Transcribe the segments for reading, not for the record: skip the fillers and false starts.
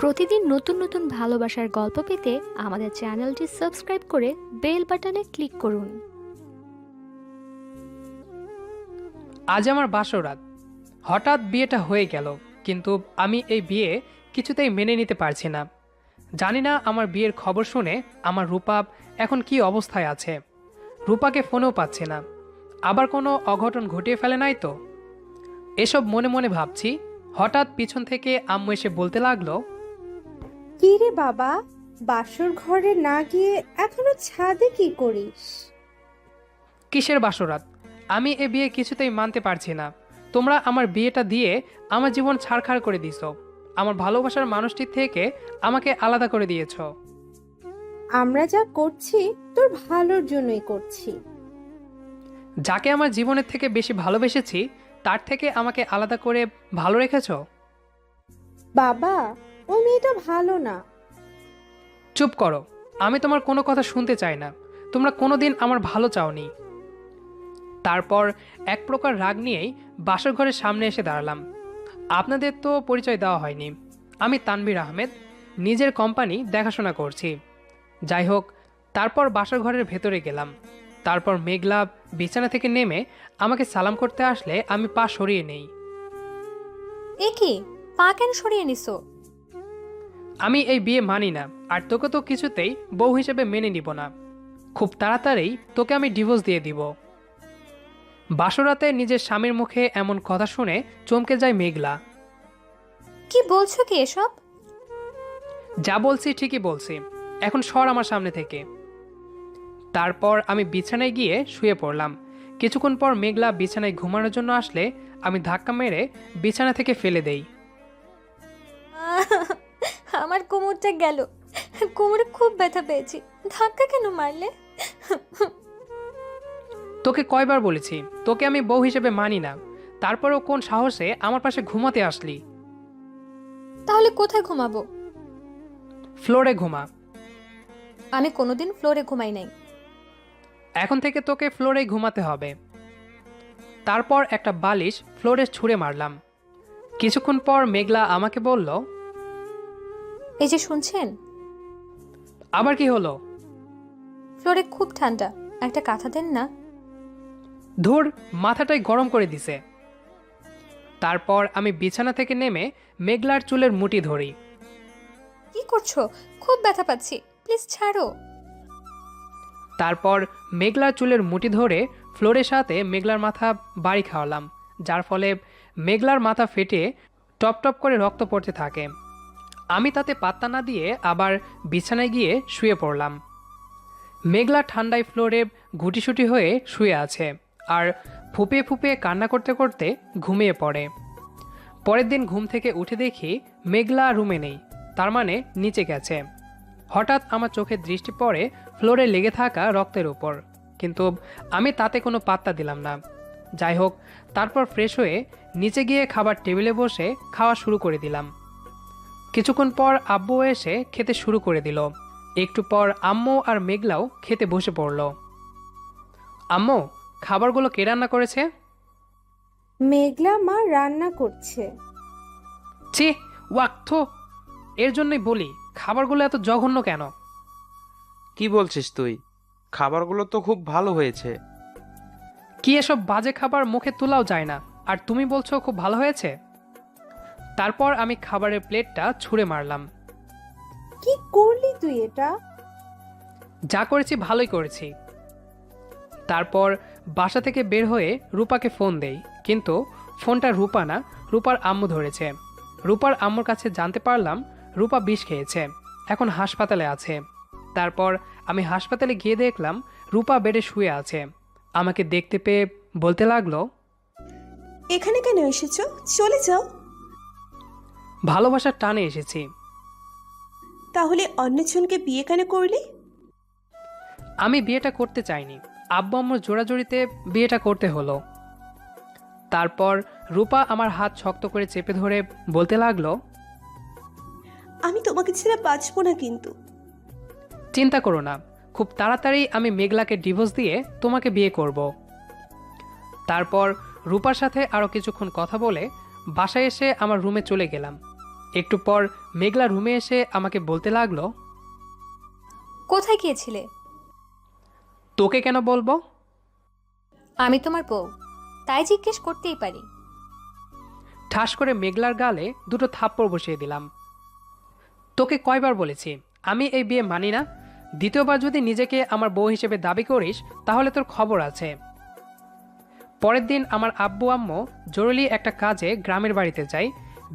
প্রতিদিন নতুন নতুন ভালোবাসার গল্প পেতে আমাদের চ্যানেলটি সাবস্ক্রাইব করে বেল বাটনে ক্লিক করুন। আজ আমার বাসরাত। হঠাৎ বিয়েটা হয়ে গেল, কিন্তু আমি এই বিয়ে কিছুতেই মেনে নিতে পারছি না। জানি না আমার বিয়ের খবর শুনে আমার রূপা এখন কি অবস্থায় আছে। রূপাকে ফোনেও পাচ্ছে না, আবার কোনো অঘটন ঘটিয়ে ফেলে নাই তো। এসব মনে মনে ভাবছি, হঠাৎ পিছন থেকে আম্মু এসে বলতে লাগলো, কি রে বাবা, বাসর ঘরে না গিয়ে এখনো ছাদে কি করিস? কিসের বাসরাত? আমি এ বিয়ে কিছুতেই মানতে পারছি না। তোমরা আমার বিয়েটা দিয়ে আমার জীবন ছাড়খাড় করে দিছো। আমার ভালোবাসার মানুষটির থেকে আমাকে আলাদা করে দিয়েছ। আমরা যা করছি তোর ভালোর জন্যই করছি। যাকে আমার জীবনের থেকে বেশি ভালোবেসেছি তার থেকে আমাকে আলাদা করে ভালো রেখেছ। বাবা, ও মেয়েটা ভালো না। চুপ করো, আমি তোমার কোনো কথা শুনতে চাই না। তোমরা কোনোদিন আমার ভালো চাওনি। তারপর এক প্রকার রাগ নিয়েই বাসর ঘরের সামনে এসে দাঁড়ালাম। আপনাদের তো পরিচয় দেওয়া হয়নি। আমি তানভীর আহমেদ, নিজের কোম্পানি দেখাশোনা করছি। যাই হোক, তারপর বাসর ঘরের ভেতরে গেলাম। তারপর মেঘলা বিছানা থেকে নেমে আমাকে সালাম করতে আসলে আমি পা সরিয়ে নেই। এ কি, পা কেন সরিয়ে নিছো? আমি এই বিয়ে মানি না, আর তোকে তো কিছুতেই বউ হিসেবে মেনে নিব না। খুব তাড়াতাড়ি তোকে আমি ডিভোর্স দিয়ে দিব। বাসরাতে নিজের স্বামীর মুখে এমন কথা শুনে চমকে যায় মেঘলা। কি বলছো কি এসব? যা বলছি ঠিকই বলছি, এখন সর আমার সামনে থেকে। তারপর আমি বিছানায় গিয়ে শুয়ে পড়লাম। কিছুক্ষণ পর মেঘলা বিছানায় ঘুমানোর জন্য আসলে আমি ধাক্কা মেরে বিছানা থেকে ফেলে দেই। আমার কোমরটা গেল, কোমরে খুব ব্যথা পেয়েছি। ধাক্কা কেন মারলে? তোকে কয়বার বলেছি তোকে আমি বউ হিসেবে মানি না, তারপরও কোন সাহসে আমার পাশে ঘুমাতে আসলি? তাহলে কোথায় ঘুমাবো? ফ্লোরে ঘুমা। আমি কোনোদিন ফ্লোরে ঘুমাই নাই। এখন থেকে তোকে ফ্লোরেই ঘুমাতে হবে। তারপর একটা বালিশ ফ্লোরে ছুঁড়ে মারলাম। কিছুক্ষণ পর মেঘলা আমাকে বলল, এই যে শুনছেন, আবার কি হলো? ফ্লোরে খুব ঠান্ডা, একটা কাঁথা দেন না। ধুর, মাথাটাই গরম করে দিছে। তারপর আমি বিছানা থেকে নেমে মেঘলার চুলের মুঠি ধরি। কি করছো? খুব ব্যথা পাচ্ছি, প্লিজ ছাড়ো। তারপর মেঘলার চুলের মুঠি ধরে ফ্লোরের সাথে মেঘলার মাথা বাড়ি খাওয়ালাম, যার ফলে মেঘলার মাথা ফেটে টপ টপ করে রক্ত পড়তে থাকে। আমি তাতে পাত্তা না দিয়ে আবার বিছানায় গিয়ে শুয়ে পড়লাম। মেঘলা ঠান্ডায় ফ্লোরে গুটিসুটি হয়ে শুয়ে আছে আর ফুপিয়ে ফুপিয়ে কান্না করতে করতে ঘুমিয়ে পড়ে। পরের দিন ঘুম থেকে উঠে দেখি মেঘলা রুমে নেই, তার মানে নিচে গেছে। হঠাৎ আমার চোখের দৃষ্টি পড়ে ফ্লোরে লেগে থাকা রক্তের উপর, কিন্তু আমি তাতে কোনো পাত্তা দিলাম না। যাই হোক, তারপর ফ্রেশ হয়ে নিচে গিয়ে খাবার টেবিলে বসে খাওয়া শুরু করে দিলাম। কিছুক্ষণ পর আব্বু এসে খেতে শুরু করে দিল। একটু পর আম্মু আর মেঘলাও খেতে বসে পড়ল। আম্মু, খাবারগুলো কে রান্না করেছে? মেঘলা মা রান্না করছে। ছি, ওয়াক্থ! এর জন্যই বলি খাবারগুলো এত জঘন্য কেন। কি বলছিস তুই? খাবারগুলো তো খুব ভালো হয়েছে। কি এসব বাজে খাবার মুখে তোলাও যায় না, আর তুমি বলছো খুব ভালো হয়েছে? তারপর আমি খাবারের প্লেটটা ছুঁড়ে মারলাম। কি করলি তুই এটা? যা করেছি ভালোই করেছি। তারপর বাসা থেকে বের হয়ে রূপাকে ফোন দেই, কিন্তু ফোনটা রূপা না, রূপার আম্মু ধরেছে। রূপার আম্মুর কাছে জানতে পারলাম রূপা বিষ খেয়েছে, এখন হাসপাতালে আছে। তারপর আমি হাসপাতালে গিয়ে দেখলাম রূপা বেডে শুয়ে আছে। আমাকে দেখতে পেয়ে বলতে লাগলো, এখানে কেন এসেছো? চলে যাও। ভালোবাসার টানে এসেছি। তাহলে অন্যজনকে বিয়ে কেন করলে? আমি বিয়েটা করতে চাইনি, আব্বু আম্মুর জোড়াজোড়িতে বিয়েটা করতে হলো। তারপর রূপা আমার হাত শক্ত করে চেপে ধরে বলতে লাগলো, আমি তোমাকে ছেড়ে বাঁচবো না কিন্তু। চিন্তা করো না, খুব তাড়াতাড়ি আমি মেঘলাকে ডিভোর্স দিয়ে তোমাকে বিয়ে করব। তারপর রূপার সাথে আরও কিছুক্ষণ কথা বলে বাসায় এসে আমার রুমে চলে গেলাম। একটু পর মেঘলা রুমে এসে আমাকে বলতে লাগলো, কোথায় গিয়েছিলে? তোকে কেন বলবো? আমি তোমার বউ, তাই জিজ্ঞেস করতেই পারি। ঠাস করে মেঘলার গালে দুটো থাপ্পড় বসিয়ে দিলাম। তোকে কয়বার বলেছি আমি এই বিয়ে মানি না? দ্বিতীয়বার যদি নিজেকে আমার বউ হিসেবে দাবি করিস তাহলে তোর খবর আছে। পরের দিন আমার আব্বু আম্মু জরুরি একটা কাজে গ্রামের বাড়িতে যাই,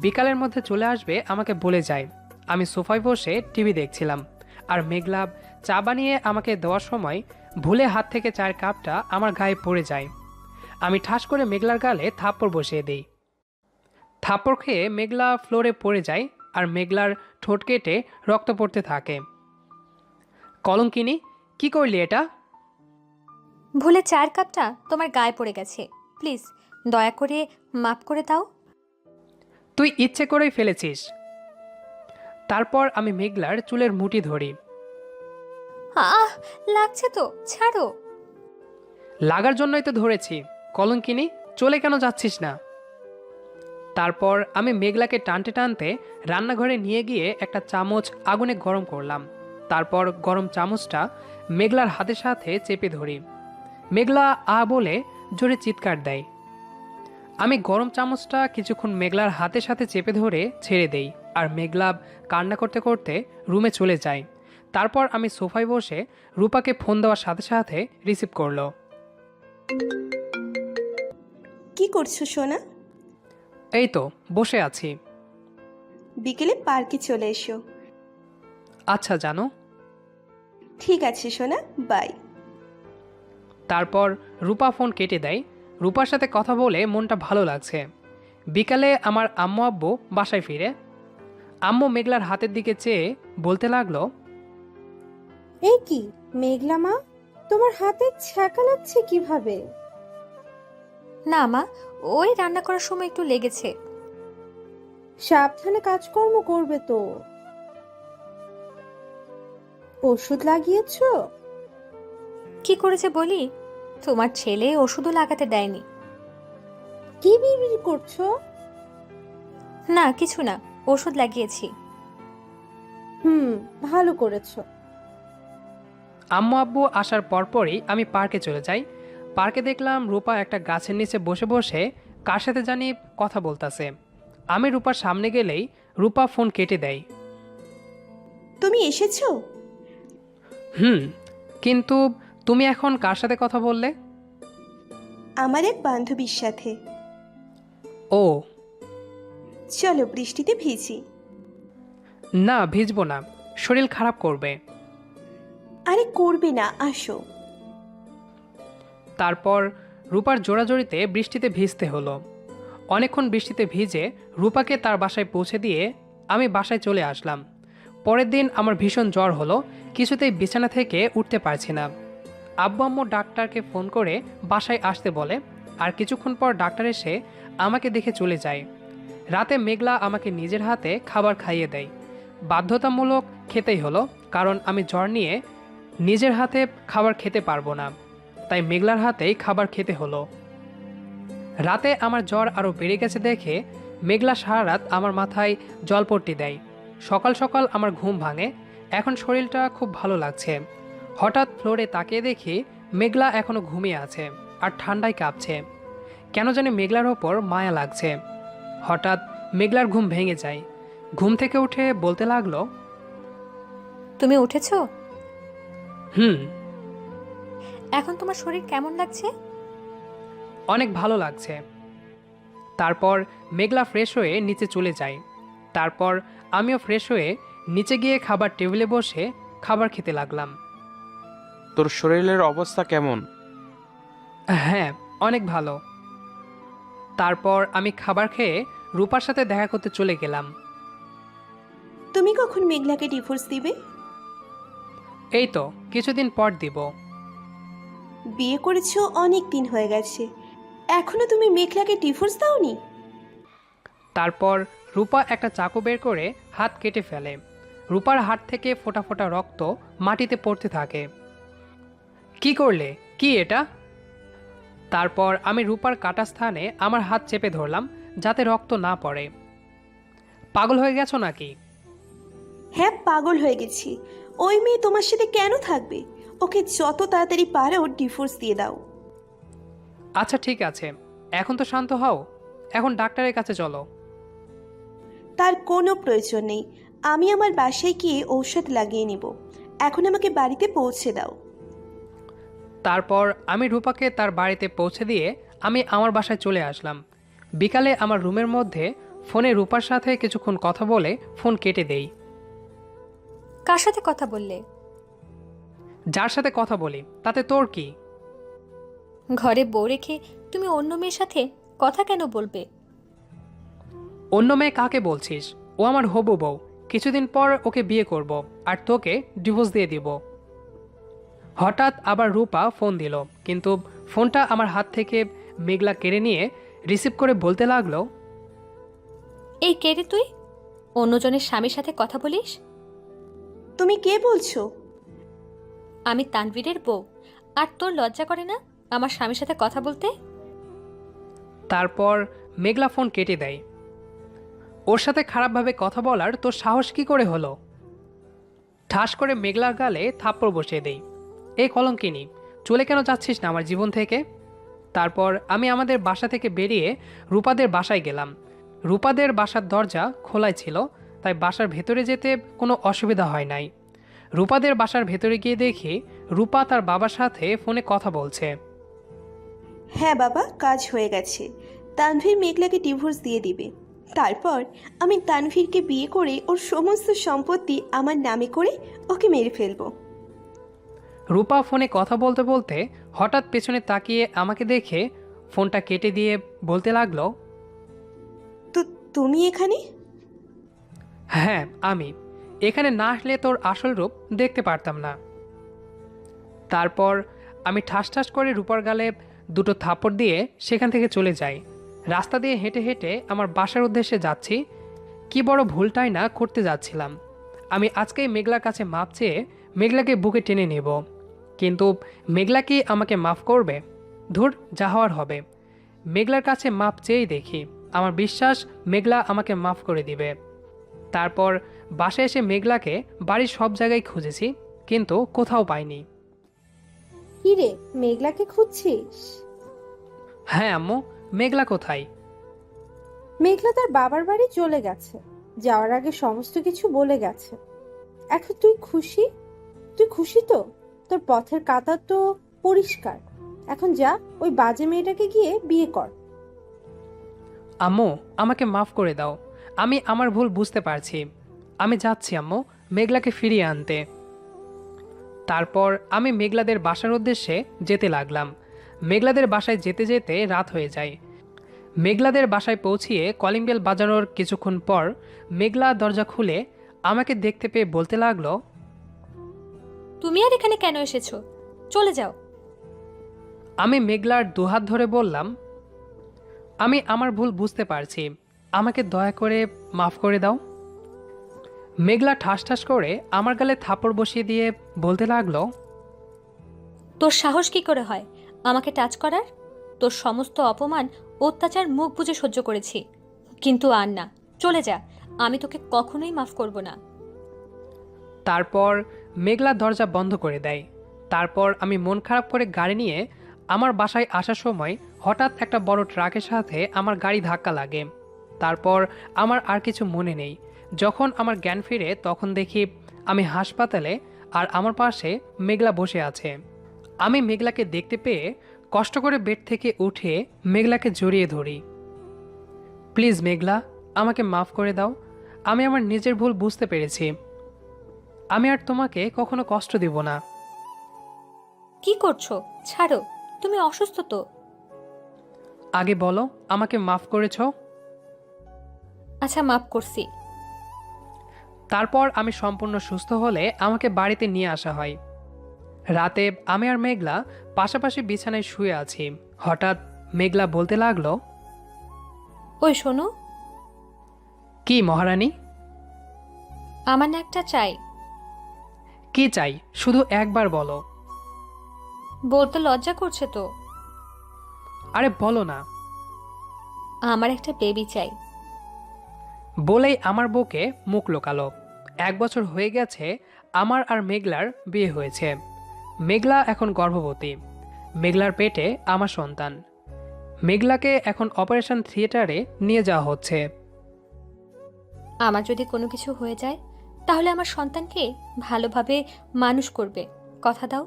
বিকালের মধ্যে চলে আসবে আমাকে বলে যায়। আমি সোফায় বসে টিভি দেখছিলাম, আর মেঘলা চা বানিয়ে আমাকে দেওয়ার সময় ভুলে হাত থেকে চায়ের কাপটা আমার গায়ে পড়ে যায়। আমি ঠাস করে মেঘলার গালে থাপ্পড় বসিয়ে দিই। থাপ্পড় খেয়ে মেঘলা ফ্লোরে পড়ে যায়, আর মেঘলার ঠোঁট কেটে রক্ত পড়তে থাকে। কলঙ্কিনী, কি করলি এটা? ভুলে চায়ের কাপটা তোমার গায়ে পড়ে গেছে, প্লিজ দয়া করে মাফ করে দাও। তুই ইচ্ছে করেই ফেলেছিস। তারপর আমি মেঘলার চুলের মুঠি ধরি। আহ, লাগছে তো, ছাড়ো। লাগার জন্যই তো ধরেছি। কলঙ্কিনী, চলে কেন যাচ্ছিস না? তারপর আমি মেঘলাকে টানতে টানতে রান্নাঘরে নিয়ে গিয়ে একটা চামচ আগুনে গরম করলাম। তারপর গরম চামচটা মেঘলার হাতের সাথে চেপে ধরি। মেঘলা আ বলে জোরে চিৎকার দেয়। আমি গরম চামচটা কিছুক্ষণ মেঘলার হাতের সাথে চেপে ধরে ছেড়ে দেই, আর মেঘলা কান্না করতে করতে রুমে চলে যায়। তারপর আমি সোফায় বসে রূপাকে ফোন দেওয়ার সাথে সাথে রিসিভ করলো। কি করছো সোনা? এই তো বসে আছি। বিকেলে পার্কে চলে এসো। আচ্ছা জানো। ঠিক আছে সোনা, বাই। তারপর রূপা ফোন কেটে দেয়। রূপার সাথে কথা বলে মনটা ভালো লাগছে। বিকালে আমার আম্মু আব্বু বাসায় ফিরে। আম্মু মেঘলার হাতের দিকে চেয়ে বলতে লাগলো, এই কি মেঘলা মা, তোমার হাতে ছ্যাঁকা লাগছে কিভাবে? না মা, ওই রান্না করার সময় একটু লেগেছে। সাবধানে কাজকর্ম করবে তো। ওষুধ লাগিয়েছো? কি করেছে বলি? তোমার ছেলে ওষুধও লাগাতে দেয়নি। কি বিড়বিড় করছো? না কিছু না, ওষুধ লাগিয়েছি। ভালো করেছো। আম্মু আব্বু আসার পরপরই আমি পার্কে চলে যাই। পার্কে দেখলাম রূপা একটা গাছের নিচে বসে বসে কার সাথে জানি কথা বলতাছে। আমি রূপার সামনে গেলেই রূপা ফোন কেটে দেয়। তুমি এসেছো? কিন্তু তুমি এখন কার সাথে কথা বললে? আমার এক বান্ধবীর সাথে। ও চলো বৃষ্টিতে ভিজি। না, ভিজবো না, শরীর খারাপ করবে। আরে করবে না, আসো। তারপর রূপার জোড়াজড়িতে বৃষ্টিতে ভিজতে হলো। অনেকক্ষণ বৃষ্টিতে ভিজে রূপাকে তার বাসায় পৌঁছে দিয়ে আমি বাসায় চলে আসলাম। পরের দিন আমার ভীষণ জ্বর হলো, কিছুতেই বিছানা থেকে উঠতে পারছি না। আব্বু আম্মু ডাক্তারকে ফোন করে বাসায় আসতে বলে, আর কিছুক্ষণ পর ডাক্তার এসে আমাকে দেখে চলে যায়। রাতে মেঘলা আমাকে নিজের হাতে খাবার খাইয়ে দেয়। বাধ্যতামূলক খেতেই হলো, কারণ আমি জ্বর নিয়ে নিজের হাতে খাবার খেতে পারবো না, তাই মেঘলার হাতেই খাবার খেতে হলো। রাতে আমার জ্বর আরও বেড়ে গেছে দেখে মেঘলা সারা রাত আমার মাথায় জলপট্টি দেয়। সকাল সকাল আমার ঘুম ভাঙে। এখন শরীরটা খুব ভালো লাগছে। হঠাৎ ফ্লোরে তাকিয়ে দেখি মেঘলা এখনো ঘুমিয়ে আছে আর ঠান্ডায় কাঁপছে। কেন জানি মেঘলার ওপর মায়া লাগছে। হঠাৎ মেঘলার ঘুম ভেঙে যায়। ঘুম থেকে উঠে বলতে লাগলো, তুমি উঠেছো? হুম। এখন তোমার শরীর কেমন লাগছে? অনেক ভালো লাগছে। তারপর মেঘলা ফ্রেশ হয়ে নিচে চলে যায়। তারপর আমিও ফ্রেশ হয়ে নিচে গিয়ে খাবার টেবিলে বসে খাবার খেতে লাগলাম। তোর শরীরের অবস্থা কেমন? হ্যাঁ, অনেক ভালো। তারপর আমি খাবার খেয়ে রূপার সাথে দেখা করতে চলে গেলাম। তুমি কখন মেঘলাকে ডিভোর্স দিবে? এই তো কিছুদিন পর দিব। বিয়ে করেছো অনেক দিন হয়ে গেছে, এখনো তুমি মেঘলাকে ডিভোর্স দাওনি? তারপর রূপা একটা চাকু বের করে হাত কেটে ফেলে। রূপার হাত থেকে ফোঁটা ফোঁটা রক্ত মাটিতে পড়তে থাকে। কি করলে? কি এটা? তারপর আমি রূপার কাটা স্থানে আমার হাত চেপে ধরলাম যাতে রক্ত না পড়ে। পাগল হয়ে গেছো নাকি? হ্যাঁ, পাগল হয়ে গেছি। ওই মেয়ে তোমার সাথে কেন থাকবে? ওকে যত তাড়াতাড়ি পারো ডিভোর্স দিয়ে দাও। আচ্ছা ঠিক আছে, এখন তো শান্ত হও, এখন ডাক্তারের কাছে চলো। তার কোনো প্রয়োজন নেই। আমি আমার বাসায় গিয়ে ঔষধ লাগিয়ে নিব। এখন আমাকে বাড়িতে পৌঁছে দাও। তারপর আমি রূপাকে তার বাড়িতে পৌঁছে দিয়ে আমি আমার বাসায় চলে আসলাম। বিকালে আমার রুমের মধ্যে ফোনে রূপার সাথে কিছুক্ষণ কথা বলে ফোন কেটে দেই। কার সাথে কথা বললে? যার সাথে কথা বলি তাতে তোর কি? ঘরে বউ রেখে তুমি অন্য মেয়ের সাথে কথা কেন বলবে? অন্য মেয়ে কাকে বলছিস? ও আমার হবু বউ, কিছুদিন পর ওকে বিয়ে করব আর তোকে ডিভোর্স দিয়ে দিব। হঠাৎ আবার রূপা ফোন দিল, কিন্তু ফোনটা আমার হাত থেকে মেঘলা কেড়ে নিয়ে রিসিভ করে বলতে লাগলো, এই কে রে তুই? অন্যজনের স্বামীর সাথে কথা বলিস? তুমি কে বলছো? আমি তানভীরের বউ। আর তোর লজ্জা করে না আমার স্বামীর সাথে কথা বলতে? তারপর মেঘলা ফোন কেটে দেয়। ওর সাথে খারাপভাবে কথা বলার তোর সাহস কি করে হলো? ঠাস করে মেঘলার গালে থাপ্পড় বসিয়ে দেই। এই কলঙ্কিনী, চলে কেন যাচ্ছিস না আমার জীবন থেকে? তারপর আমি আমাদের বাসা থেকে বেরিয়ে রূপাদের বাসায় গেলাম। রূপাদের বাসার দরজা খোলাই ছিল, তাই বাসার ভেতরে যেতে কোনো অসুবিধা হয় নাই। রূপাদের বাসার ভেতরে গিয়ে দেখি রূপা তার বাবার সাথে ফোনে কথা বলছে। হ্যাঁ বাবা, কাজ হয়ে গেছে। তানভীর মেঘলাকে ডিভোর্স দিয়ে দিবে। তারপর আমি তানভীরকে বিয়ে করে ওর সমস্ত সম্পত্তি আমার নামে করে ওকে মেরে ফেলবো। রূপা ফোনে কথা বলতে বলতে হঠাৎ পেছনে তাকিয়ে আমাকে দেখে ফোনটা কেটে দিয়ে বলতে লাগলো, তো তুমি এখানে? হ্যাঁ আমি। এখানে না আসলে তোর আসল রূপ দেখতে পারতাম না। তারপর আমি ঠাস ঠাস করে রূপার গালে দুটো থাপ্পড় দিয়ে সেখান থেকে চলে যাই। রাস্তা দিয়ে হেঁটে হেঁটে আমার বাসার উদ্দেশ্যে যাচ্ছি। কি বড় ভুলটাই না করতে যাচ্ছিলাম। আমি আজকেই মেঘলার কাছে মাপ চেয়ে মেঘলাকে বুকে টেনে নেব, কিন্তু মেঘলা কি আমাকে মাফ করবে? ধুর, যা হওয়ার হবে। মেঘলার কাছে মাপ চেয়েই দেখি, আমার বিশ্বাস মেঘলা আমাকে মাফ করে দিবে। তারপর বাসায় এসে মেঘলাকে বাড়ির সব জায়গায় খুঁজেছি, কিন্তু কোথাও পাইনি। কি রে, মেঘলাকে খুঁজছিস? হ্যাঁ আম্মু, মেঘলা কোথায়? মেঘলা তার বাবার বাড়ি চলে গেছে, যাওয়ার আগে সমস্ত কিছু বলে গেছে। এখন তুই খুশি? তুই খুশি তো? তোর পথের কাঁটা তো পরিষ্কার। এখন যা, ওই বাজে মেয়েটাকে গিয়ে বিয়ে কর। আম্মু, আমাকে মাফ করে দাও। আমি আমার ভুল বুঝতে পারছি। আমি যাচ্ছি আম্মু, মেঘলাকে ফিরিয়ে আনতে। তারপর আমি মেঘলাদের বাসার উদ্দেশ্যে যেতে লাগলাম। মেঘলাদের বাসায় যেতে যেতে রাত হয়ে যায়। মেঘলাদের বাসায় পৌঁছিয়ে কলিং বেল বাজানোর কিছুক্ষণ পর মেঘলা দরজা খুলে আমাকে দেখতে পেয়ে বলতে লাগলো, তুমি আর এখানে কেন এসেছো? চলে যাও। আমি মেঘলার দুহাত ধরে বললাম, আমি আমার ভুল বুঝতে পারছি, আমাকে দয়া করে মাফ করে দাও। মেঘলা ঠাস ঠাস করে আমার গালে থাপড় বসিয়ে দিয়ে বলতে লাগলো, তোর সাহস কি করে হয় আমাকে টাচ করার? তোর সমস্ত অপমান অত্যাচার মুখ বুজে সহ্য করেছি, কিন্তু আর না। চলে যা, আমি তোকে কখনোই মাফ করব না। তারপর মেঘলা দরজা বন্ধ করে দেয়। তারপর আমি মন খারাপ করে গাড়ি নিয়ে আমার বাসায় আসার সময় হঠাৎ একটা বড় ট্রাকের সাথে আমার গাড়ি ধাক্কা লাগে। তারপর আমার আর কিছু মনে নেই। যখন আমার জ্ঞান ফিরে তখন দেখি আমি হাসপাতালে, আর আমার পাশে মেঘলা বসে আছে। আমি মেঘলাকে দেখতে পেয়ে কষ্ট করে বেড থেকে উঠে মেঘলাকে জড়িয়ে ধরি। প্লিজ মেঘলা, আমাকে মাফ করে দাও। আমি আমার নিজের ভুল বুঝতে পেরেছি। আমি আর তোমাকে কখনো কষ্ট দিব না। কি করছো? ছাড়ো, তুমি অসুস্থ তো। আগে বলো, আমাকে মাফ করেছো? আচ্ছা, মাফ করছি। তারপর আমি সম্পূর্ণ সুস্থ হলে আমাকে বাড়িতে নিয়ে আসা হয়। রাতে আমি আর মেঘলা পাশাপাশি বিছানায় শুয়ে আছি। হঠাৎ মেঘলা বলতে লাগলো, ওই শোনো, কি মহারানী? আমার না একটা চাই। কি চাই? শুধু একবার বলো। বলতে লজ্জা করছে তো? আরে বলো না। আমার একটা বেবি চাই। বলেই আমার বুকে মুখ লোকালো। 1 বছর হয়ে গেছে আমার আর মেঘলার বিয়ে হয়েছে। মেঘলা এখন গর্ভবতী। মেঘলার পেটে আমার সন্তান। মেঘলাকে এখন অপারেশন থিয়েটারে নিয়ে যাওয়া হচ্ছে। আমার যদি কোনো কিছু হয়ে যায় তাহলে আমার সন্তানকে ভালোভাবে মানুষ করবে, কথা দাও।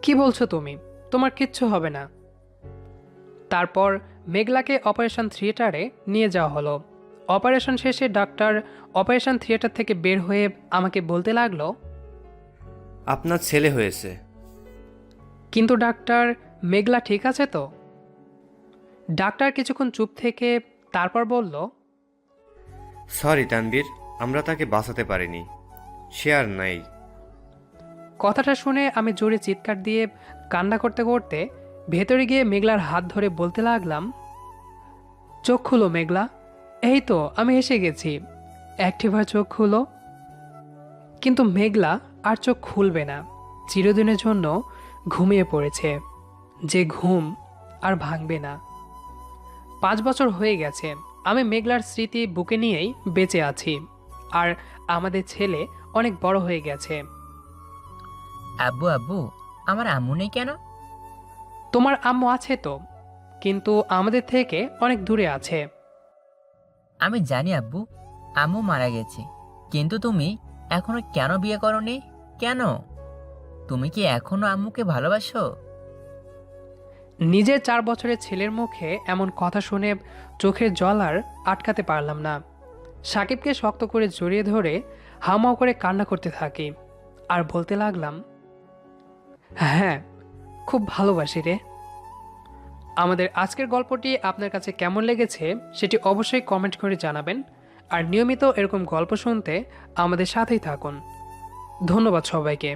কি বলছো তুমি? তোমার কিচ্ছু হবে না। তারপর মেঘলাকে অপারেশন থিয়েটারে নিয়ে যাওয়া হলো। অপারেশন শেষে ডাক্তার অপারেশন থিয়েটার থেকে বের হয়ে আমাকে বলতে লাগলো, আপনার ছেলে হয়েছে। কিন্তু ডাক্তার, মেঘলা ঠিক আছে তো? ডাক্তার কিছুক্ষণ চুপ থেকে তারপর বলল, সরি তানবীর, আমরা তাকে বাঁচাতে পারিনি, সে আর নাই। কথাটা শুনে আমি জোরে চিৎকার দিয়ে কান্না করতে করতে ভেতরে গিয়ে মেঘলার হাত ধরে বলতে লাগলাম, চোখ খুলো মেঘলা, এই তো আমি এসে গেছি, একটিবার চোখ খুলো। কিন্তু মেঘলা আর চোখ খুলবে না, চিরদিনের জন্য ঘুমিয়ে পড়েছে, যে ঘুম আর ভাঙবে না। 5 বছর হয়ে গেছে আমি মেঘলার স্মৃতি বুকে নিয়েই বেঁচে আছি, আর আমাদের ছেলে অনেক বড় হয়ে গেছে। আব্বু আব্বু, আমার আম্মু নেই কেন? তোমার আম্মু আছে তো, কিন্তু আমাদের থেকে অনেক দূরে আছে। আমি জানি আব্বু, আম্মু মারা গেছে, কিন্তু তুমি এখনো কেন বিয়ে করোনি? কেন? তুমি কি এখনো আম্মুকে ভালোবাসো? নিজের 4 বছরের ছেলের মুখে এমন কথা শুনে চোখের জল আর আটকাতে পারলাম না। সাকিবকে শক্ত করে জড়িয়ে ধরে হাউমাউ করে কান্না করতে থাকি আর বলতে লাগলাম, হ্যাঁ, খুব ভালোবাসি রে। আমাদের আজকের গল্পটি আপনার কাছে কেমন লেগেছে সেটি অবশ্যই কমেন্ট করে জানাবেন, আর নিয়মিত এরকম গল্প শুনতে আমাদের সাথেই থাকুন। ধন্যবাদ সবাইকে।